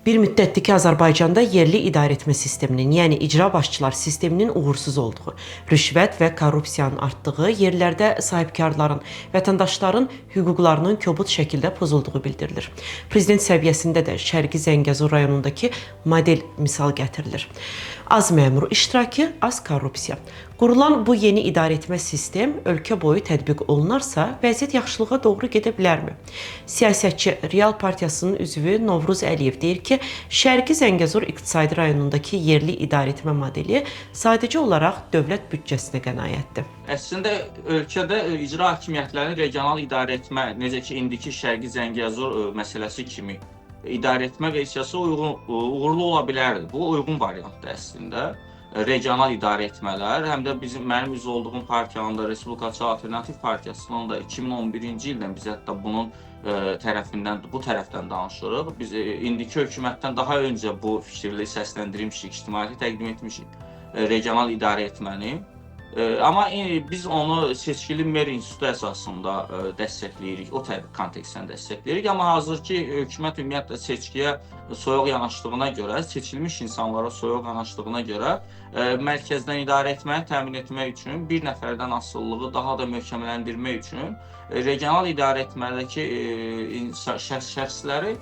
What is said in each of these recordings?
Bir müddətdir ki, Azərbaycanda yerli idarəetmə sisteminin, yəni icra başçılar sisteminin uğursuz olduğu, rüşvət və korrupsiyanın artdığı, yerlərdə sahibkarların, vətəndaşların hüquqlarının kobud şəkildə pozulduğu bildirilir. Prezident səviyyəsində də Şərqi Zəngəzur rayonundakı model misal gətirilir. Az məmur iştirakı, az korrupsiya. Qurulan bu yeni idarəetmə sistem ölkə boyu tətbiq olunarsa, vəziyyət yaxşılığa doğru gedə bilərmi? Siyasətçi Real Partiyasının üzvü Novruz Əliyev deyir ki, Şərqi Zəngəzur iqtisadi rayonundakı yerli idarəetmə modeli sadəcə olaraq dövlət büdcəsinə qənaətdir. Əslində ölkədə icra hakimiyyətlərinin regional idarəetmə, necə ki indiki Şərqi Zəngəzur məsələsi kimi idarəetmə versiyası uğurlu ola bilərdi. Bu uyğun variantdır əslində. Regional idarəetmələr, həm də mənim üzv olduğum partiyanın da Respublikaçı Alternativ Partiyasının da 2011-ci ildən biz hətta bunun bu tərəfdən danışırıq. Biz indiki hökumətdən daha öncə bu fikirləri səsləndirmişik, ictimaiyyətə təqdim etmişik regional idarəetməni. Amma biz onu seçkili mer institutu əsasında dəstəkləyirik, o kontekstdən dəstəkləyirik. Amma hazırki hökumət ümumiyyətlə seçkiyə soyuq yanaşdığına görə, seçilmiş insanlara soyuq yanaşdığına görə mərkəzdən idarə etməni təmin etmək üçün, bir nəfərdən asılılığı daha da möhkəmləndirmək üçün regional idarə etmədəki şəxsləri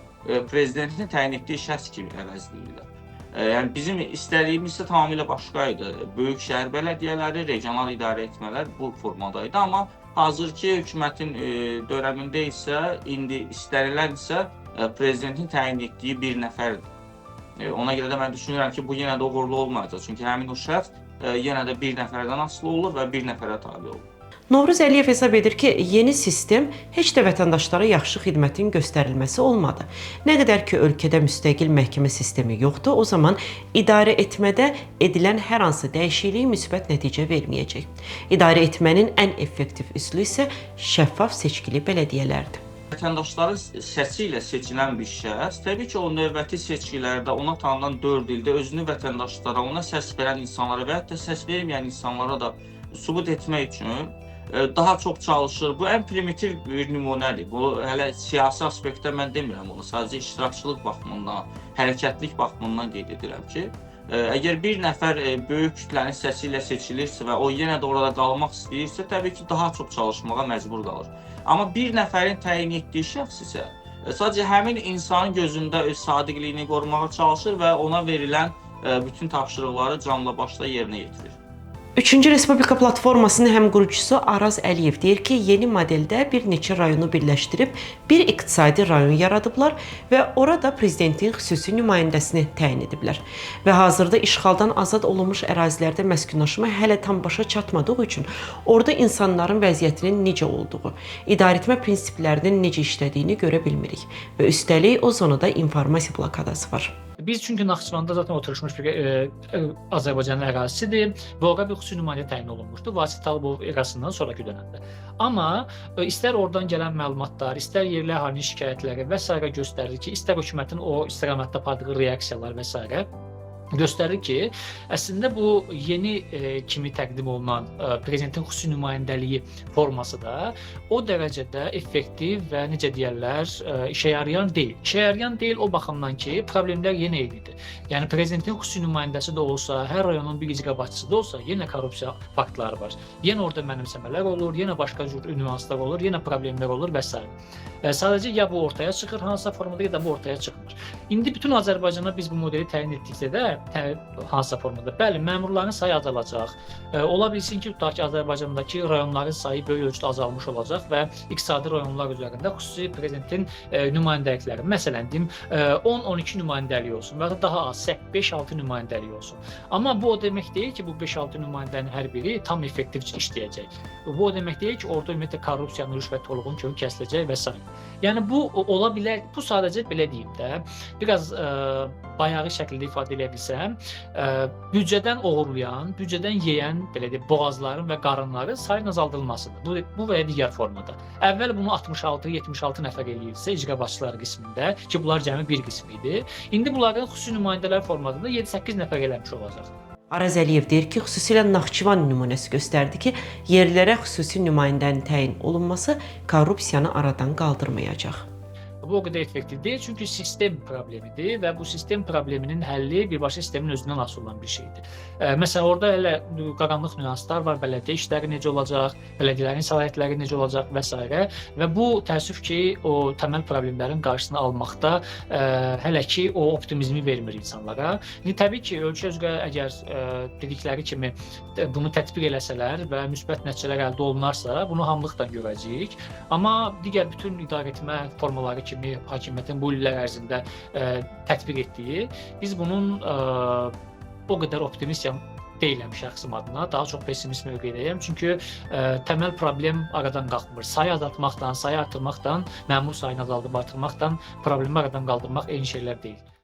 prezidentin təyin etdiyi şəxs kimi əvəzləyirlər. Yəni bizim istədiyimiz isə tamamilə başqa idi. Böyük şəhər bələdiyyələri, regional idarə etmələr bu formadaydı. Amma hazırki hökumətin dövründə isə indi istənilən isə prezidentin təyin etdiyi bir nəfərdir. Ona görə də mən düşünürəm ki, bu yenə də uğurlu olmayacaq. Çünki həmin o şəxs yenə də bir nəfərdən asılı olur və bir nəfərə tabe olur. Novruz Əliyev hesab edir ki, yeni sistem heç də vətəndaşlara yaxşı xidmətin göstərilməsi olmadı. Nə qədər ki, ölkədə müstəqil məhkəmə sistemi yoxdur, o zaman idarə etmədə edilən hər hansı dəyişiklik müsbət nəticə verməyəcək. İdarə etmənin ən effektiv üsulu isə şəffaf seçkili bələdiyyələrdir. Vətəndaşların səsi ilə seçilən bir şəxs, təbii ki, o növbəti seçkilərdə ona tanınan 4 ildə özünü vətəndaşlara, ona səs verən insanlara və hətta səs verməyən insanlara da sübut etmək üçün daha çox çalışır. Bu ən primitiv bir nümunədir. Bu hələ siyasi aspektdə mən demirəm bunu. Sadəcə iştirakçılıq baxımından, hərəkətlik baxımından qeyd edirəm ki, əgər bir nəfər böyük kütlənin səsi ilə seçilirsə və o yenə də orada qalmaq istəyirsə, təbii ki, daha çox çalışmağa məcbur qalır. Amma bir nəfərin təyin etdiyi şəxs isə sadəcə həmin insanın gözündə öz sadiqliyini qorumağa çalışır və ona verilən bütün tapşırıqları canla başla yerinə yetirir. Üçüncü Respublika platformasının həm qurucusu Araz Əliyev deyir ki, yeni modeldə bir neçə rayonu birləşdirib bir iqtisadi rayon yaradıblar və orada prezidentin xüsusi nümayəndəsini təyin ediblər. Və hazırda işğaldan azad olunmuş ərazilərdə məskunlaşma hələ tam başa çatmadığı üçün orada insanların vəziyyətinin necə olduğu, idarəetmə prinsiplərinin necə işlədiyini görə bilmirik və üstəlik o zonada informasiya blokadası var. Biz çünki Naxçıvanda zaten oturmuş bir Azərbaycanın ərazisidir və orada bir xüsusi nümayəndə təyin olunmuşdu Vasif Talıbov erasından sonraki dönəmdə. Amma istər oradan gələn məlumatlar, istər yerli əhalinin şikayətləri və s. göstərir ki, istər hökumətin o istiqamətdə apardığı reaksiyalar və s. göstərir ki, əslində bu yeni kimi təqdim olunan prezidentin xüsusi nümayəndəliyi forması da o dərəcədə effektiv və necə deyərlər, işə yarayan deyil. İşə yarayan deyil o baxımdan ki, problemlər yenə eynidir. Yəni prezidentin xüsusi nümayəndəsi də olsa, hər rayonun bir icra başçısı da olsa, yenə korrupsiya faktları var. Yenə orada mənimsəmələr olur, yenə başqa cür nüanslar olur, yenə problemlər olur və s. Sadəcə ya bu ortaya çıxır, hansısa formada ya da bu ortaya çıxmır. İndi bütün Azərbaycana biz bu modeli təyin etdiksə də hansısa formada. Bəli, məmurların sayı azalacaq. Ola bilsin ki, tutaq ki, Azərbaycandakı rayonların sayı böyük ölçüdə azalmış olacaq və iqtisadi rayonlar üzərində xüsusi prezidentin nümayəndəlikləri, məsələn, 10-12 nümayəndəlik olsun və ya daha az 5-6 nümayəndəlik olsun. Amma bu o demək deyil ki, bu 5-6 nümayəndənin hər biri tam effektiv işləyəcək. Bu o demək deyil ki, orada ümumiyyətlə korrupsiyanın, rüşvət tolğun köyü kəsiləcək və s. Yəni bu ola bilər, bu sadəcə belə deyim də, biraz bayağı şəkildə ifadə edə bilsəm, büdcədən oğurlayan, büdcədən yeyən, belə deyək, boğazların və qarınların sayının azaldılmasıdır. Bu və ya digər formada. Əvvəl bunu 66-76 nəfər eləyirsə icra başçıları qismində, ki bunlar cəmi bir qismi idi. İndi bunların xüsusi nümayəndələr formatında 7-8 nəfər eləmiş olacaq. Araz Əliyev deyir ki, xüsusilə Naxçıvan nümunəsi göstərdi ki, yerlərə xüsusi nümayəndənin təyin olunması korrupsiyanı aradan qaldırmayacaq. bu o qədər effektiv deyil, çünki sistem problemidir və bu sistem probleminin həlli birbaşa sistemin özündən asılı olan bir şeydir. Məsələn, orada elə qaranlıq nüanslar var, bələdiyyə işləri necə olacaq, bələdiyyələrin səlahiyyətləri necə olacaq və s. Və bu təəssüf ki, o təməl problemlərin qarşısını almaqda hələ ki o optimizmi vermir insanlara. Təbii ki, ölkə üzrə əgər dedikləri kimi bunu tətbiq eləsələr və müsbət nəticələr əldə olunarsa, bunu hamılıqla görəcəyik. Amma digər bütün idarəetmə formaları kimi hakimiyyətin bu illər ərzində tətbiq etdiyi, biz bunun o qədər optimist deyiləm şəxsim adına, daha çox pessimist mövqedəyəm. Çünki təməl problem aradan qalxmır. Sayı azaltmaqdan, sayı artırmaqdan, məmur sayını azaldıb artırmaqdan problemi aradan qaldırmaq eyni şeylər deyil.